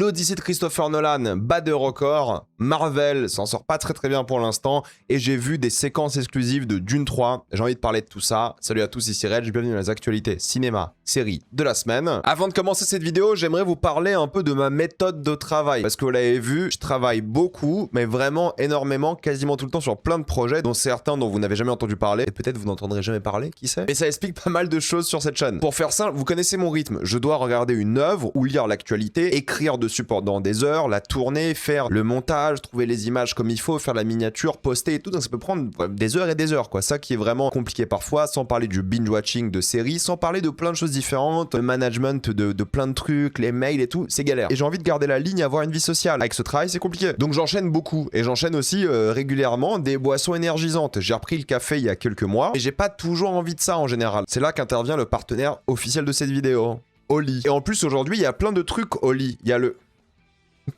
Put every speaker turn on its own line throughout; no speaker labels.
L'Odyssée de Christopher Nolan bat de records, Marvel s'en sort pas très bien pour l'instant, et j'ai vu des séquences exclusives de Dune 3, j'ai envie de parler de tout ça. Salut à tous, ici Reg, bienvenue dans les actualités cinéma, série de la semaine. Avant de commencer cette vidéo, j'aimerais vous parler un peu de ma méthode de travail, parce que vous l'avez vu, je travaille beaucoup, mais vraiment énormément, quasiment tout le temps sur plein de projets, dont certains dont vous n'avez jamais entendu parler, et peut-être vous n'entendrez jamais parler, qui sait. Mais ça explique pas mal de choses sur cette chaîne. Pour faire ça, vous connaissez mon rythme, je dois regarder une œuvre ou lire l'actualité, écrire dessus pendant des heures, la tourner, faire le montage, trouver les images comme il faut, faire la miniature, poster et tout, donc ça peut prendre des heures et des heures, quoi. Ça qui est vraiment compliqué parfois, sans parler du binge-watching de séries, sans parler de plein de choses différentes, le management de plein de trucs, les mails et tout, c'est galère. Et j'ai envie de garder la ligne, avoir une vie sociale. Avec ce travail, c'est compliqué. Donc j'enchaîne beaucoup, et j'enchaîne aussi régulièrement des boissons énergisantes. J'ai repris le café il y a quelques mois, et j'ai pas toujours envie de ça en général. C'est là qu'intervient le partenaire officiel de cette vidéo, Oli. Et en plus, aujourd'hui, il y a plein de trucs Oli. Il y a le...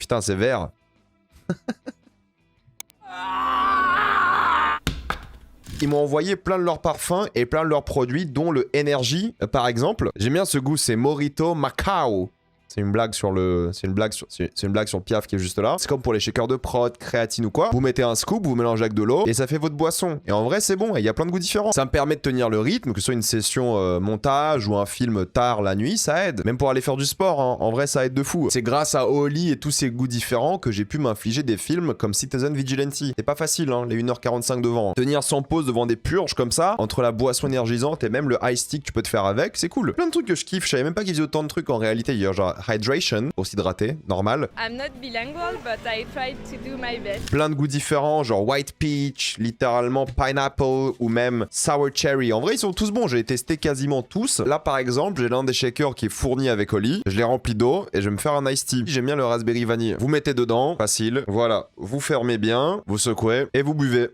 Putain, c'est vert. Ils m'ont envoyé plein de leurs parfums et plein de leurs produits, dont le Energy, par exemple. J'aime bien ce goût, c'est Morito Macao. C'est une blague sur le... C'est une blague sur le Piaf qui est juste là. C'est comme pour les shakers de prod, créatine ou quoi. Vous mettez un scoop, vous mélangez avec de l'eau et ça fait votre boisson. Et en vrai, c'est bon. Et il y a plein de goûts différents. Ça me permet de tenir le rythme, que ce soit une session montage ou un film tard la nuit, ça aide. Même pour aller faire du sport, hein. En vrai, ça aide de fou. C'est grâce à Oli et tous ces goûts différents que j'ai pu m'infliger des films comme Citizen Vigilante. C'est pas facile, hein, les 1h45 devant. Tenir sans pause devant des purges comme ça, entre la boisson énergisante et même le ice stick que tu peux te faire avec, c'est cool. Plein de trucs que je kiffe. Je savais même pas qu'ils faisaient autant de trucs en réalité. Il y a genre hydration, pour s'hydrater, normal.
I'm not bilingual, but I tried to do my best.
Plein de goûts différents, genre white peach, littéralement pineapple ou même sour cherry. En vrai, ils sont tous bons, j'ai testé quasiment tous. Là, par exemple, j'ai l'un des shakers qui est fourni avec Oli. Je l'ai rempli d'eau et je vais me faire un iced tea. J'aime bien le raspberry vanille. Vous mettez dedans, facile. Voilà, vous fermez bien, vous secouez et vous buvez.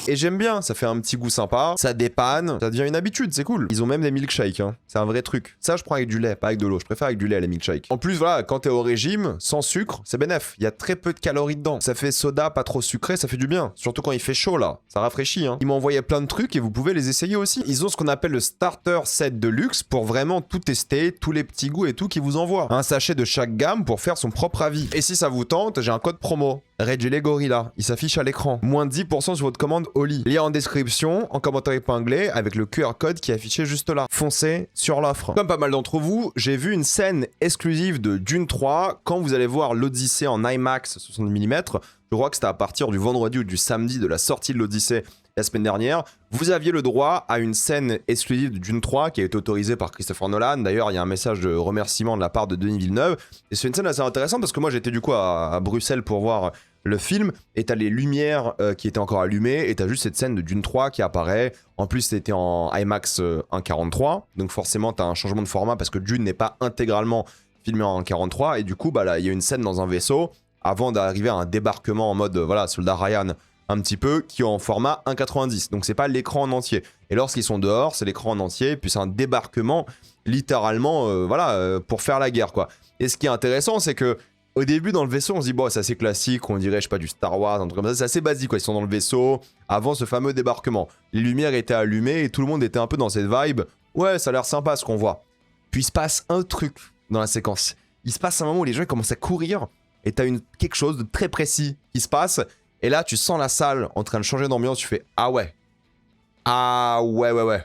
Et j'aime bien, ça fait un petit goût sympa, ça dépanne, ça devient une habitude, c'est cool. Ils ont même des milkshakes, hein. C'est un vrai truc. Ça, je prends avec du lait, pas avec de l'eau. Je préfère avec du lait les milkshakes. En plus, voilà, quand t'es au régime, sans sucre, c'est bénef. Il y a très peu de calories dedans. Ça fait soda, pas trop sucré, ça fait du bien. Surtout quand il fait chaud, là. Ça rafraîchit, hein. Ils m'ont envoyé plein de trucs et vous pouvez les essayer aussi. Ils ont ce qu'on appelle le starter set de luxe pour vraiment tout tester, tous les petits goûts et tout qu'ils vous envoient. Un sachet de chaque gamme pour faire son propre avis. Et si ça vous tente, j'ai un code promo. Reggie Gorilla, il s'affiche à l'écran. Moins de 10% sur votre commande Oli. Lien en description, en commentaire épinglé, avec le QR code qui est affiché juste là. Foncez sur l'offre. Comme pas mal d'entre vous, j'ai vu une scène exclusive de Dune 3. Quand vous allez voir l'Odyssée en IMAX 60 mm, je crois que c'était à partir du vendredi ou du samedi de la sortie de l'Odyssée la semaine dernière, vous aviez le droit à une scène exclusive de Dune 3 qui a été autorisée par Christopher Nolan. D'ailleurs, il y a un message de remerciement de la part de Denis Villeneuve. Et c'est une scène assez intéressante parce que moi, j'étais du coup à Bruxelles pour voir le film. Et t'as les lumières qui étaient encore allumées. Et t'as juste cette scène de Dune 3 qui apparaît. En plus, c'était en IMAX 1.43. Donc forcément, t'as un changement de format parce que Dune n'est pas intégralement filmé en 1.43. Et du coup, bah là, il y a une scène dans un vaisseau avant d'arriver à un débarquement en mode, voilà, soldat Ryan un petit peu, qui est en format 1.90. Donc c'est pas l'écran en entier. Et lorsqu'ils sont dehors, c'est l'écran en entier, puis c'est un débarquement, littéralement, voilà, pour faire la guerre, quoi. Et ce qui est intéressant, c'est que au début, dans le vaisseau, on se dit, bon, c'est assez classique, on dirait, je sais pas, du Star Wars, un truc comme ça, c'est assez basique, quoi. Ils sont dans le vaisseau, avant ce fameux débarquement. Les lumières étaient allumées, et tout le monde était un peu dans cette vibe. Ouais, ça a l'air sympa, ce qu'on voit. Puis il se passe un truc dans la séquence. Il se passe un moment où les gens commencent à courir, et t'as quelque chose de très précis qui se passe. Et là, tu sens la salle en train de changer d'ambiance, tu fais « Ah ouais. Ah ouais.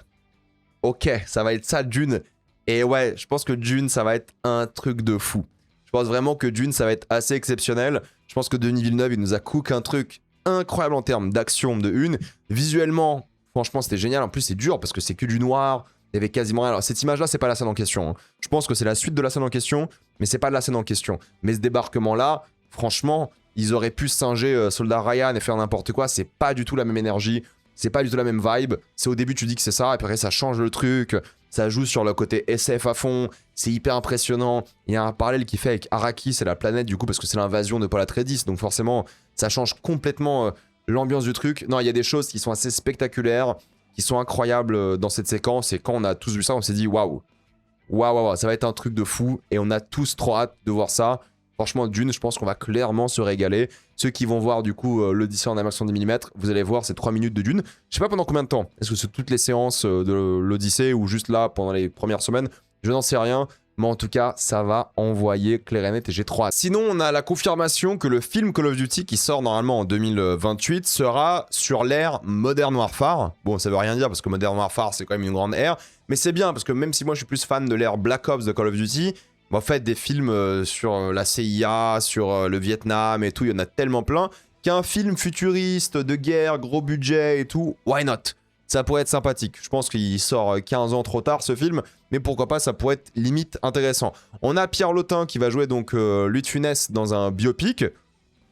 Ok, ça va être ça, Dune. » Et ouais, je pense que Dune, ça va être un truc de fou. Je pense vraiment que Dune, ça va être assez exceptionnel. Je pense que Denis Villeneuve, il nous a cook un truc incroyable en termes d'action de une. Visuellement, franchement, c'était génial. En plus, c'est dur parce que c'est que du noir. Il y avait quasiment rien. Alors, cette image-là, c'est pas la scène en question, hein. Je pense que c'est la suite de la scène en question, mais c'est pas de la scène en question. Mais ce débarquement-là, franchement... Ils auraient pu singer Soldat Ryan et faire n'importe quoi, c'est pas du tout la même énergie, c'est pas du tout la même vibe. C'est au début tu dis que c'est ça, et après ça change le truc, ça joue sur le côté SF à fond, c'est hyper impressionnant. Il y a un parallèle qui fait avec Arrakis, c'est la planète du coup parce que c'est l'invasion de Paul Atreides, donc forcément ça change complètement l'ambiance du truc. Non, il y a des choses qui sont assez spectaculaires, qui sont incroyables dans cette séquence, et quand on a tous vu ça, on s'est dit waouh, ça va être un truc de fou, et on a tous trop hâte de voir ça. Franchement, Dune, je pense qu'on va clairement se régaler. Ceux qui vont voir du coup l'Odyssée en IMAX 70 mm, vous allez voir ces 3 minutes de Dune. Je sais pas pendant combien de temps. Est-ce que c'est toutes les séances de l'Odyssée ou juste là pendant les premières semaines? Je n'en sais rien. Mais en tout cas, ça va envoyer clair et net et j'ai trop hâte. Sinon, on a la confirmation que le film Call of Duty qui sort normalement en 2028 sera sur l'ère Modern Warfare. Bon, ça veut rien dire parce que Modern Warfare, c'est quand même une grande ère. Mais c'est bien parce que même si moi je suis plus fan de l'ère Black Ops de Call of Duty, en fait, des films sur la CIA, sur le Vietnam et tout, il y en a tellement plein qu'un film futuriste, de guerre, gros budget et tout, why not? Ça pourrait être sympathique. Je pense qu'il sort 15 ans trop tard ce film, mais pourquoi pas, ça pourrait être limite intéressant. On a Pierre Lotin qui va jouer donc Louis de Funès dans un biopic.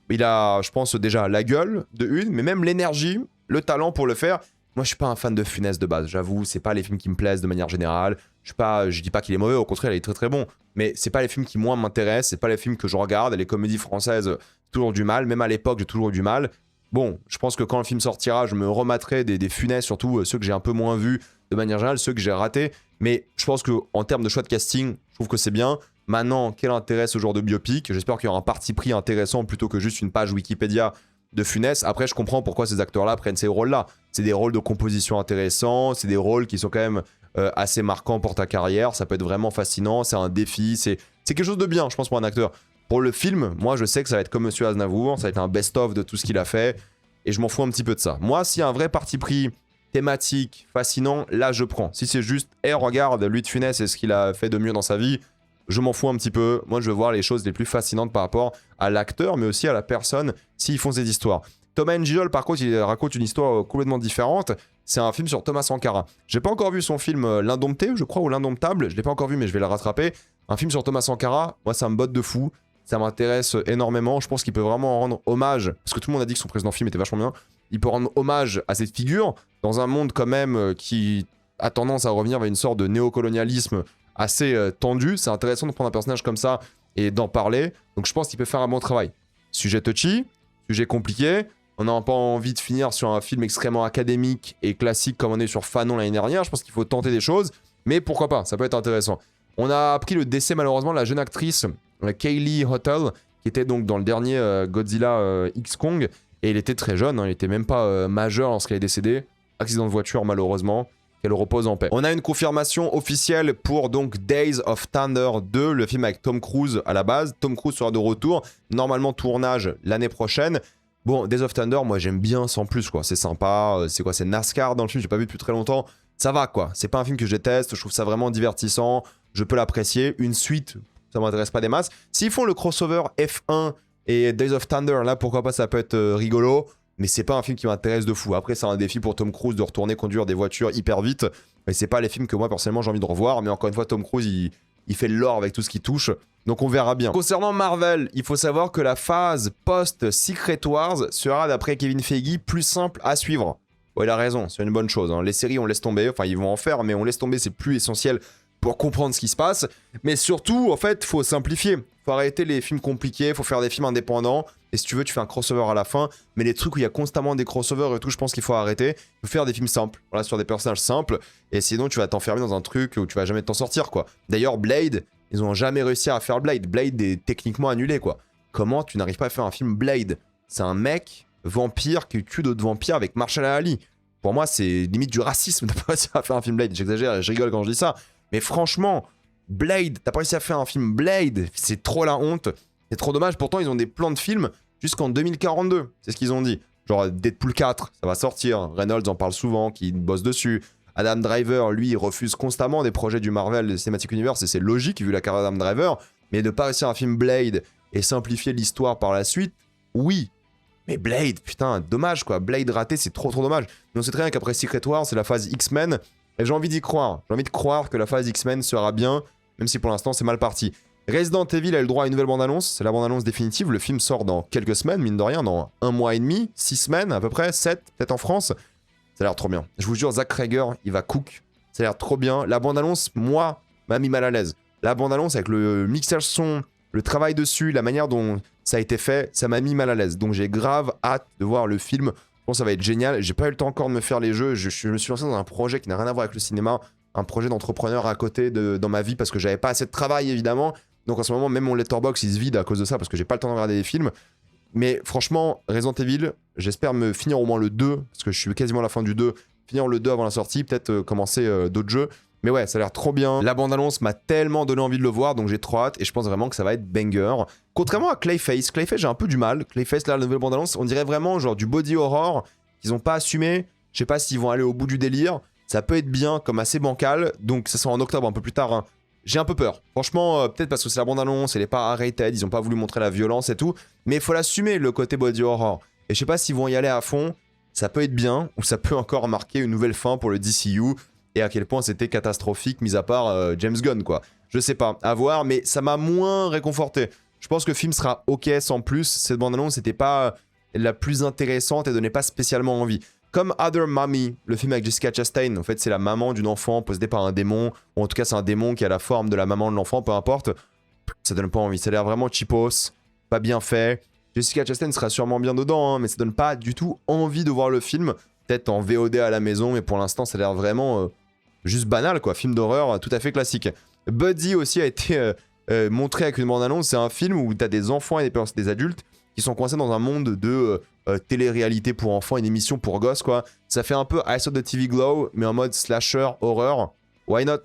Il a, je pense, déjà la gueule de une, mais même l'énergie, le talent pour le faire. Moi, je suis pas un fan de Funès de base, j'avoue, c'est pas les films qui me plaisent de manière générale. Je dis pas qu'il est mauvais, au contraire, il est très très bon. Mais c'est pas les films qui moi m'intéressent, c'est pas les films que je regarde. Les comédies françaises, toujours du mal. Même à l'époque, j'ai toujours eu du mal. Bon, je pense que quand le film sortira, je me rematerai des Funès, surtout ceux que j'ai un peu moins vus de manière générale, ceux que j'ai ratés. Mais je pense qu'en termes de choix de casting, je trouve que c'est bien. Maintenant, quel intérêt ce genre de biopic? J'espère qu'il y aura un parti pris intéressant plutôt que juste une page Wikipédia de Funès. Après, je comprends pourquoi ces acteurs-là prennent ces rôles-là. C'est des rôles de composition intéressants, c'est des rôles qui sont quand même assez marquants pour ta carrière. Ça peut être vraiment fascinant, c'est un défi, c'est quelque chose de bien, je pense, pour un acteur. Pour le film, moi, je sais que ça va être comme Monsieur Aznavour, ça va être un best-of de tout ce qu'il a fait, et je m'en fous un petit peu de ça. Moi, s'il y a un vrai parti pris thématique, fascinant, là, je prends. Si c'est juste, hey, regarde, Louis de Funès et ce qu'il a fait de mieux dans sa vie, je m'en fous un petit peu. Moi, je veux voir les choses les plus fascinantes par rapport à l'acteur, mais aussi à la personne, s'ils font ces histoires. Thomas N'Gijol, par contre, il raconte une histoire complètement différente. C'est un film sur Thomas Sankara. J'ai pas encore vu son film L'Indompté, je crois, ou L'Indomptable. Je l'ai pas encore vu, mais je vais le rattraper. Un film sur Thomas Sankara, moi, ça me botte de fou. Ça m'intéresse énormément. Je pense qu'il peut vraiment rendre hommage, parce que tout le monde a dit que son précédent film était vachement bien. Il peut rendre hommage à cette figure dans un monde quand même qui a tendance à revenir vers une sorte de néocolonialisme assez tendu. C'est intéressant de prendre un personnage comme ça et d'en parler. Donc je pense qu'il peut faire un bon travail. Sujet touchy, sujet compliqué. On n'a pas envie de finir sur un film extrêmement académique et classique comme on est sur Fanon l'année dernière. Je pense qu'il faut tenter des choses, mais pourquoi pas, ça peut être intéressant. On a appris le décès malheureusement de la jeune actrice Kaylee Hotel, qui était donc dans le dernier Godzilla X Kong, et elle était très jeune, hein, elle était même pas majeure lorsqu'elle est décédée. Accident de voiture malheureusement. Qu'elle repose en paix. On a une confirmation officielle pour donc Days of Thunder 2, le film avec Tom Cruise à la base. Tom Cruise sera de retour, normalement tournage l'année prochaine. Bon, Days of Thunder, moi j'aime bien sans plus quoi, c'est sympa, c'est quoi, c'est NASCAR dans le film, j'ai pas vu depuis très longtemps. Ça va quoi, c'est pas un film que je déteste, je trouve ça vraiment divertissant, je peux l'apprécier. Une suite, ça m'intéresse pas des masses. S'ils font le crossover F1 et Days of Thunder, là pourquoi pas, ça peut être rigolo. Mais c'est pas un film qui m'intéresse de fou. Après, c'est un défi pour Tom Cruise de retourner conduire des voitures hyper vite. Mais c'est pas les films que moi, personnellement, j'ai envie de revoir. Mais encore une fois, Tom Cruise, il fait l'or avec tout ce qui touche. Donc on verra bien. Concernant Marvel, il faut savoir que la phase post-Secret Wars sera, d'après Kevin Feige, plus simple à suivre. Ouais, il a raison, c'est une bonne chose. Hein. Les séries, on laisse tomber. Enfin, ils vont en faire, mais on laisse tomber, c'est plus essentiel pour comprendre ce qui se passe. Mais surtout, en fait, faut simplifier. Faut arrêter les films compliqués, faut faire des films indépendants. Et si tu veux, tu fais un crossover à la fin. Mais les trucs où il y a constamment des crossovers et tout, je pense qu'il faut arrêter. Il faut faire des films simples, voilà, sur des personnages simples. Et sinon, tu vas t'enfermer dans un truc où tu vas jamais t'en sortir, quoi. D'ailleurs, Blade, ils ont jamais réussi à faire Blade. Blade est techniquement annulé, quoi. Comment tu n'arrives pas à faire un film Blade? C'est un mec vampire qui tue d'autres vampires avec Marshall Ali. Pour moi, c'est limite du racisme de pas réussir à faire un film Blade. J'exagère et je rigole quand je dis ça. Mais franchement, Blade, t'as pas réussi à faire un film Blade, c'est trop la honte. C'est trop dommage, pourtant ils ont des plans de films jusqu'en 2042, c'est ce qu'ils ont dit. Genre Deadpool 4, ça va sortir, Reynolds en parle souvent, qui bosse dessus. Adam Driver, lui, il refuse constamment des projets du Marvel Cinematic Universe, et c'est logique vu la carrière d'Adam Driver. Mais de pas réussir un film Blade et simplifier l'histoire par la suite, oui. Mais Blade, putain, dommage quoi, Blade raté, c'est trop dommage. Mais on sait très bien qu'après Secret Wars, c'est la phase X-Men, et j'ai envie d'y croire. J'ai envie de croire que la phase X-Men sera bien, même si pour l'instant c'est mal parti. Resident Evil a eu le droit à une nouvelle bande-annonce, c'est la bande-annonce définitive, le film sort dans quelques semaines, mine de rien, dans 1 mois et demi, 6 semaines à peu près, 7, peut-être en France. Ça a l'air trop bien. Je vous jure, Zack Cregger, il va cook, ça a l'air trop bien. La bande-annonce, moi, m'a mis mal à l'aise. La bande-annonce avec le mixage son, le travail dessus, la manière dont ça a été fait, ça m'a mis mal à l'aise. Donc j'ai grave hâte de voir le film. Je pense que ça va être génial. J'ai pas eu le temps encore de me faire les jeux, je me suis lancé dans un projet qui n'a rien à voir avec le cinéma, un projet d'entrepreneur à côté dans ma vie parce que j'avais pas assez de travail évidemment. Donc en ce moment, même mon letterbox il se vide à cause de ça parce que j'ai pas le temps de regarder des films. Mais franchement, Resident Evil, j'espère me finir au moins le 2, parce que je suis quasiment à la fin du 2, finir le 2 avant la sortie, peut-être commencer d'autres jeux. Mais ouais, ça a l'air trop bien. La bande-annonce m'a tellement donné envie de le voir, donc j'ai trop hâte et je pense vraiment que ça va être banger. Contrairement à Clayface, Clayface j'ai un peu du mal. Clayface là, la nouvelle bande-annonce, on dirait vraiment genre du body horror qu'ils ont pas assumé. Je sais pas s'ils vont aller au bout du délire. Ça peut être bien comme assez bancal, donc ça sera en octobre un peu plus tard. Hein. J'ai un peu peur. Franchement, peut-être parce que c'est la bande-annonce, elle est pas rated, ils ont pas voulu montrer la violence et tout. Mais il faut l'assumer, le côté body horror. Et je sais pas s'ils vont y aller à fond. Ça peut être bien, ou ça peut encore marquer une nouvelle fin pour le DCU. Et à quel point c'était catastrophique, mis à part James Gunn, quoi. Je sais pas, à voir, mais ça m'a moins réconforté. Je pense que le film sera ok sans plus. Cette bande-annonce n'était pas la plus intéressante et donnait pas spécialement envie. Comme Other Mommy, le film avec Jessica Chastain, en fait c'est la maman d'une enfant possédée par un démon, ou en tout cas c'est un démon qui a la forme de la maman de l'enfant, peu importe, ça donne pas envie, ça a l'air vraiment cheapos, pas bien fait. Jessica Chastain sera sûrement bien dedans, hein, mais ça donne pas du tout envie de voir le film, peut-être en VOD à la maison, mais pour l'instant ça a l'air vraiment juste banal quoi, film d'horreur tout à fait classique. Buddy aussi a été montré avec une bande-annonce, c'est un film où t'as des enfants et des adultes qui sont coincés dans un monde de télé-réalité pour enfants, une émission pour gosses quoi. Ça fait un peu I Saw the TV Glow, mais en mode slasher, horreur. Why not?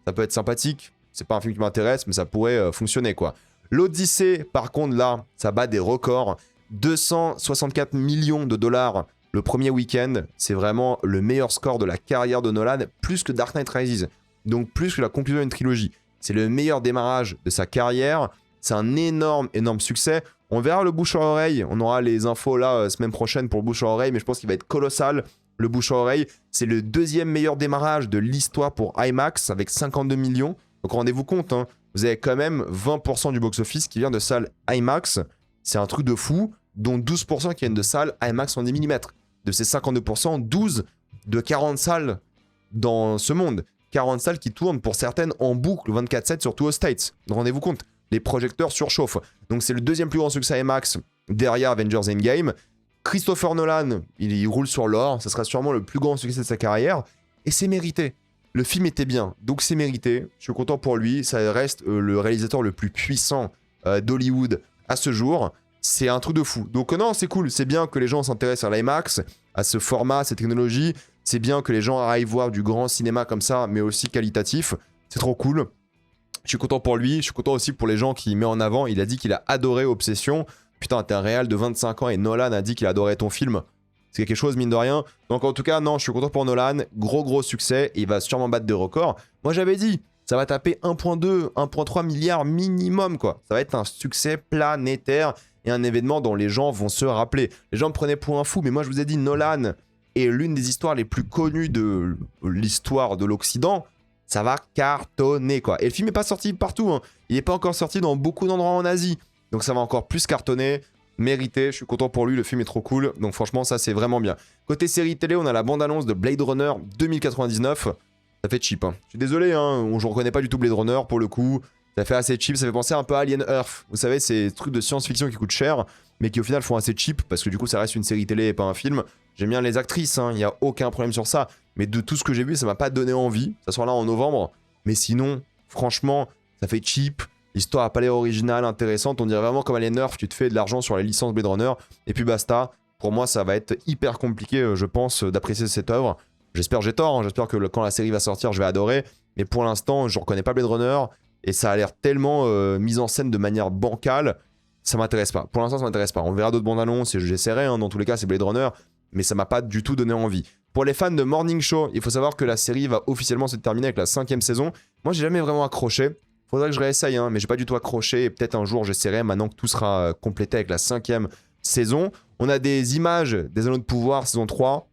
Ça peut être sympathique. C'est pas un film qui m'intéresse, mais ça pourrait fonctionner quoi. L'Odyssée, par contre là, ça bat des records. 264 millions de dollars le premier week-end. C'est vraiment le meilleur score de la carrière de Nolan, plus que Dark Knight Rises. Donc plus que la conclusion d'une trilogie. C'est le meilleur démarrage de sa carrière. C'est un énorme succès. On verra le bouche à oreille. On aura les infos là semaine prochaine pour le bouche à oreille, mais je pense qu'il va être colossal. Le bouche à oreille, c'est le deuxième meilleur démarrage de l'histoire pour IMAX avec 52 millions. Donc rendez-vous compte, hein, vous avez quand même 20% du box-office qui vient de salles IMAX. C'est un truc de fou, dont 12% qui viennent de salles IMAX en 10 mm. De ces 52%, 12 de 40 salles dans ce monde. 40 salles qui tournent pour certaines en boucle 24/7 surtout aux States. Donc rendez-vous compte. Les projecteurs surchauffent. Donc c'est le deuxième plus grand succès IMAX derrière Avengers Endgame. Christopher Nolan, il roule sur l'or. Ça sera sûrement le plus grand succès de sa carrière. Et c'est mérité. Le film était bien, donc c'est mérité. Je suis content pour lui. Ça reste le réalisateur le plus puissant d'Hollywood à ce jour. C'est un truc de fou. Donc non, c'est cool. C'est bien que les gens s'intéressent à l'IMAX, à ce format, à cette technologie. C'est bien que les gens aillent voir du grand cinéma comme ça, mais aussi qualitatif. C'est trop cool. Je suis content pour lui, je suis content aussi pour les gens qu'il met en avant. Il a dit qu'il a adoré Obsession. Putain, t'es un réal de 25 ans et Nolan a dit qu'il adorait ton film. C'est quelque chose, mine de rien. Donc en tout cas, non, je suis content pour Nolan. Gros succès. Et il va sûrement battre des records. Moi, j'avais dit, ça va taper 1,2, 1,3 milliard minimum, quoi. Ça va être un succès planétaire et un événement dont les gens vont se rappeler. Les gens me prenaient pour un fou, mais moi, je vous ai dit, Nolan est l'une des histoires les plus connues de l'histoire de l'Occident. Ça va cartonner quoi. Et le film n'est pas sorti partout, hein. Il n'est pas encore sorti dans beaucoup d'endroits en Asie. Donc ça va encore plus cartonner, mérité, je suis content pour lui, le film est trop cool. Donc franchement ça c'est vraiment bien. Côté série télé, on a la bande-annonce de Blade Runner 2099. Ça fait cheap, hein. Je suis désolé, hein, je reconnais pas du tout Blade Runner pour le coup. Ça fait assez cheap, ça fait penser un peu à Alien Earth. Vous savez, ces trucs de science-fiction qui coûtent cher, mais qui au final font assez cheap, parce que du coup ça reste une série télé et pas un film. J'aime bien les actrices, il n'y a aucun problème sur ça. Mais de tout ce que j'ai vu, ça m'a pas donné envie. Ça sera là en novembre. Mais sinon, franchement, ça fait cheap. L'histoire a pas l'air originale, intéressante. On dirait vraiment comme Alien Earth, tu te fais de l'argent sur les licences Blade Runner. Et puis basta. Pour moi, ça va être hyper compliqué, je pense, d'apprécier cette œuvre. J'espère que j'ai tort. Hein. J'espère que quand la série va sortir, je vais adorer. Mais pour l'instant, je reconnais pas Blade Runner. Et ça a l'air tellement mis en scène de manière bancale. Ça m'intéresse pas. Pour l'instant, ça m'intéresse pas. On verra d'autres bandes annonces et j'essaierai. Hein. Dans tous les cas, c'est Blade Runner. Mais ça m'a pas du tout donné envie. Pour les fans de Morning Show, il faut savoir que la série va officiellement se terminer avec la 5e saison. Moi, j'ai jamais vraiment accroché. Faudrait que je réessaye, hein, mais j'ai pas du tout accroché. Et peut-être un jour, j'essaierai maintenant que tout sera complété avec la 5e saison. On a des images des Anneaux de Pouvoir, saison 3.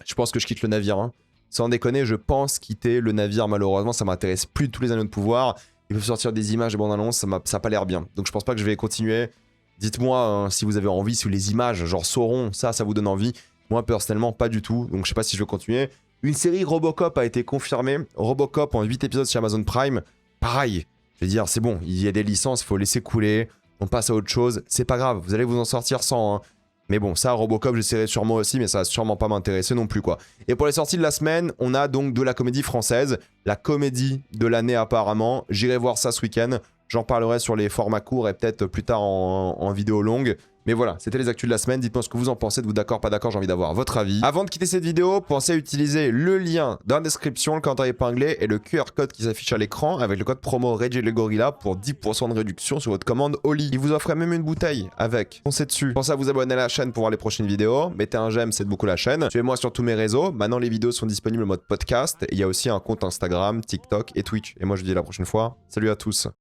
Je pense que je quitte le navire. Hein. Sans déconner, je pense quitter le navire, malheureusement. Ça m'intéresse plus de tous les Anneaux de Pouvoir. Ils peuvent sortir des images et bandes annonces, ça a pas l'air bien. Donc je pense pas que je vais continuer. Dites-moi hein, si vous avez envie, si les images, genre Sauron, ça vous donne envie. Moi, personnellement, pas du tout. Donc, je sais pas si je vais continuer. Une série Robocop a été confirmée. Robocop en 8 épisodes sur Amazon Prime. Pareil. Je veux dire, c'est bon. Il y a des licences, il faut laisser couler. On passe à autre chose. C'est pas grave. Vous allez vous en sortir sans. Hein. Mais bon, ça, Robocop, j'essaierai sûrement aussi. Mais ça va sûrement pas m'intéresser non plus, quoi. Et pour les sorties de la semaine, on a donc de la comédie française. La comédie de l'année, apparemment. J'irai voir ça ce week-end. J'en parlerai sur les formats courts et peut-être plus tard en vidéo longue. Mais voilà, c'était les actus de la semaine. Dites-moi ce que vous en pensez, êtes-vous d'accord, pas d'accord, j'ai envie d'avoir votre avis. Avant de quitter cette vidéo, pensez à utiliser le lien dans la description, le commentaire épinglé et le QR code qui s'affiche à l'écran avec le code promo RegGorilla pour 10% de réduction sur votre commande Oli. Il vous offrait même une bouteille avec. Foncez dessus. Pensez à vous abonner à la chaîne pour voir les prochaines vidéos. Mettez un j'aime, c'est beaucoup la chaîne. Suivez-moi sur tous mes réseaux. Maintenant, les vidéos sont disponibles en mode podcast. Et il y a aussi un compte Instagram, TikTok et Twitch. Et moi, je vous dis à la prochaine fois. Salut à tous.